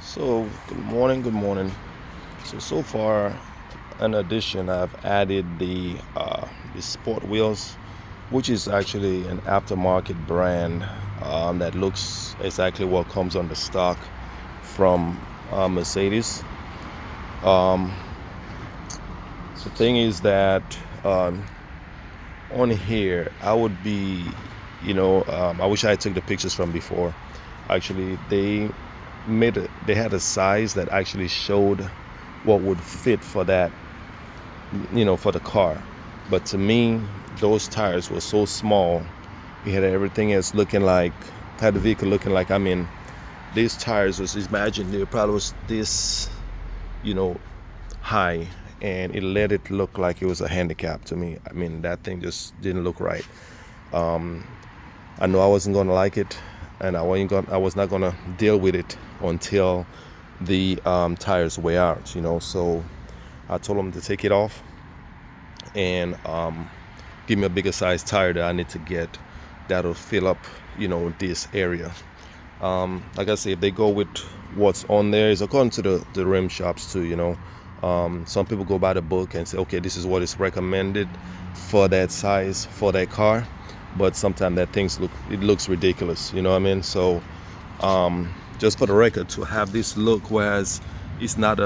So, good morning, good morning. So far, in addition, I've added the sport wheels, which is actually an aftermarket brand that looks exactly what comes on the stock from Mercedes. Um, the thing is that um, on here, I would be, I wish I took the pictures from before. Actually, they had a size that actually showed what would fit for that, for the car. But to me, those tires were so small. It had everything else looking like, had the vehicle looking like, these tires was, imagine, they probably was this, you know, high, and it let it look like it was a handicap to me. That thing just didn't look right. I know I wasn't gonna like it, and I was not gonna deal with it until the tires wear out. So I told them to take it off and give me a bigger size tire that I need to get that'll fill up, this area. Like I say, if they go with what's on there, is according to the rim shops too. Some people go by the book and say, okay, this is what is recommended for that size for that car, but sometimes it looks ridiculous. You know what I mean? So just for the record, to have this look, whereas it's not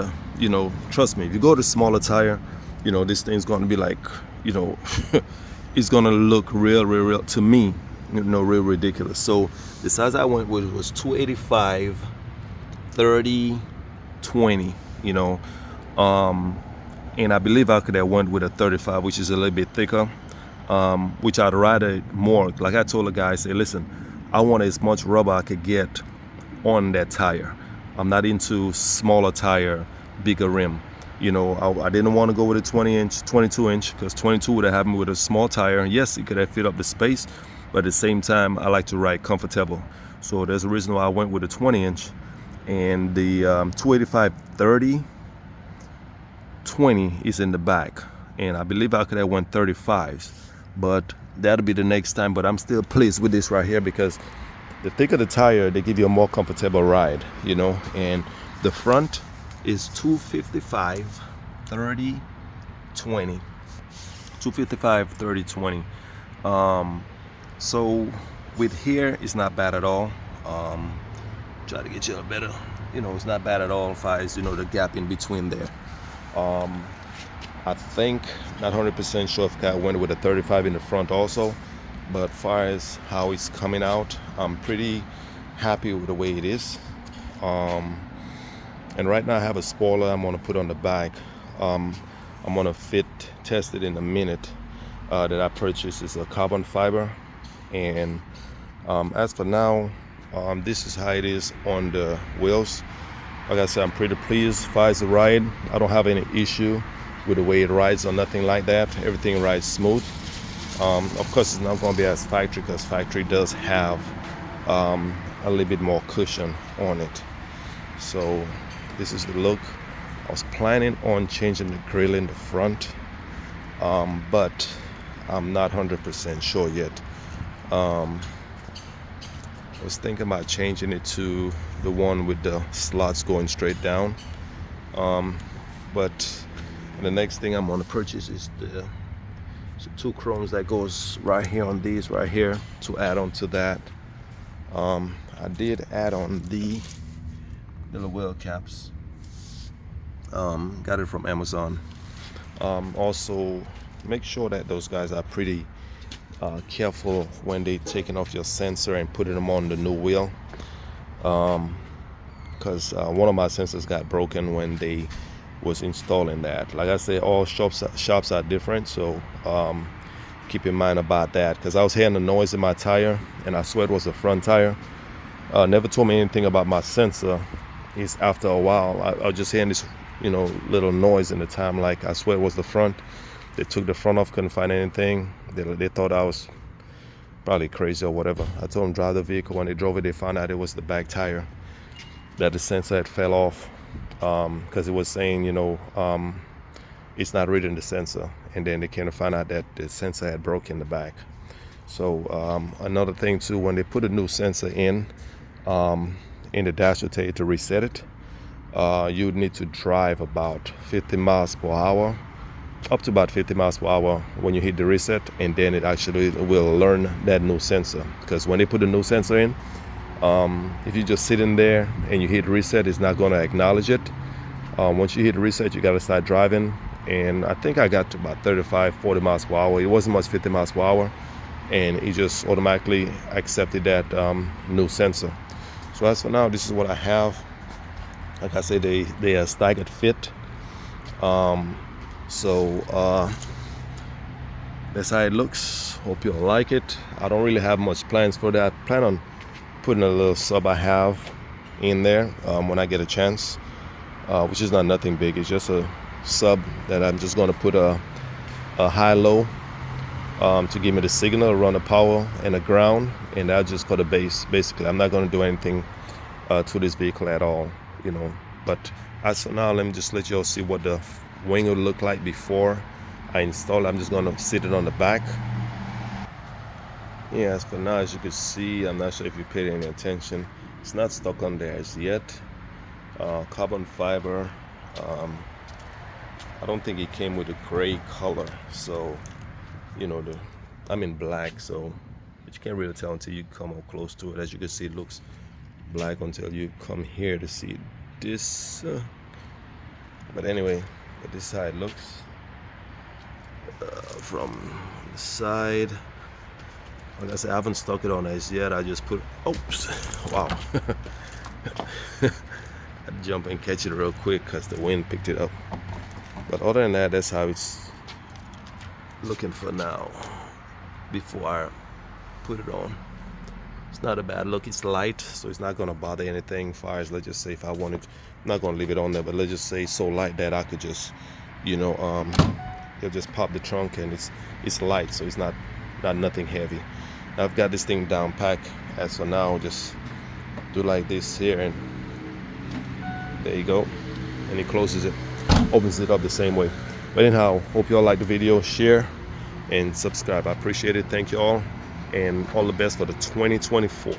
trust me, if you go to smaller tire, this thing's going to be like, it's going to look real to me, real ridiculous. So the size I went with was 285 30 20. And I believe I could have went with a 35, which is a little bit thicker, which I'd rather more. Like I told the guy, I said, listen, I want as much rubber I could get on that tire. I'm not into smaller tire, bigger rim. I didn't want to go with a 22 inch, because 22 would have happened with a small tire. Yes, it could have fit up the space, but at the same time, I like to ride comfortable. So there's a reason why I went with a 20 inch. And the 285 30 20 is in the back, and I believe I could have went 35s, but that'll be the next time. But I'm still pleased with this right here, because the thicker the tire, they give you a more comfortable ride. And the front is 255 30 20. 255 30 20. So with here, it's not bad at all. Try to get you a better, it's not bad at all as far as the gap in between there. I think, not 100% sure if I went with a 35 in the front also, but far as how it's coming out, I'm pretty happy with the way it is. And right now I have a spoiler I'm going to put on the back. I'm going to test it in a minute. That I purchased is a carbon fiber, and as for now, this is how it is on the wheels. Like I said, I'm pretty pleased as far as the ride. I don't have any issue with the way it rides or nothing like that. Everything rides smooth. Of course, it's not going to be as factory, because factory does have a little bit more cushion on it. So this is the look. I was planning on changing the grill in the front, but I'm not 100% sure yet. I was thinking about changing it to the one with the slots going straight down. But the next thing I'm going to purchase is the two chromes that goes right here on these right here to add on to that. I did add on the little wheel caps. Got it from Amazon. Also, make sure that those guys are pretty careful when they taking off your sensor and putting them on the new wheel, because one of my sensors got broken when they was installing that. Like I said, all shops are different, so keep in mind about that, because I was hearing the noise in my tire, and I swear it was the front tire. Never told me anything about my sensor. It's after a while I was just hearing this little noise in the time, like I swear it was the front. They took the front off, couldn't find anything. They thought I was probably crazy or whatever. I told them drive the vehicle. When they drove it, they found out it was the back tire, that the sensor had fell off, because it was saying it's not reading the sensor, and then they came to find out that the sensor had broken in the back. So another thing too, when they put a new sensor in the dash, will tell you to reset it. you would need to drive about 50 miles per hour, up to about 50 miles per hour when you hit the reset, and then it actually will learn that new sensor. Because when they put a new sensor in, if you just sit in there and you hit reset, it's not going to acknowledge it. Once you hit reset, you got to start driving. And I think I got to about 35, 40 miles per hour. It wasn't much 50 miles per hour. And it just automatically accepted that new sensor. So as for now, this is what I have. Like I said, they are staggered fit. That's how it looks. Hope you'll like it. I don't really have much plans for that. I plan on putting a little sub I have in there when I get a chance, which is not nothing big. It's just a sub that I'm just going to put a high-low to give me the signal, run the power and the ground, and that's just for the base. Basically, I'm not going to do anything to this vehicle at all, But as for now, let me just let you all see what the wing would look like before I install it. I'm just going to sit it on the back. Yeah, as for now, as you can see, I'm not sure if you paid any attention. It's not stuck on there as yet. Carbon fiber. I don't think it came with a gray color, so I'm in black, but you can't really tell until you come up close to it. As you can see, it looks black until you come here to see this. But anyway, this is how it looks from the side. Like I said, I haven't stuck it on as yet. I just put, oops, wow. I'd jump and catch it real quick because the wind picked it up. But other than that, that's how it's looking for now before I put it on. It's not a bad look. It's light, so it's not going to bother anything as far as, let's just say, if I wanted, I'm not going to leave it on there, but let's just say it's so light that I could just, it'll just pop the trunk, and it's light, so it's not nothing heavy. I've got this thing down pack. As for now, just do like this here, and there you go, and it closes it, opens it up the same way. But anyhow, hope you all like the video. Share and subscribe. I appreciate it. Thank you all, and all the best for the 2024.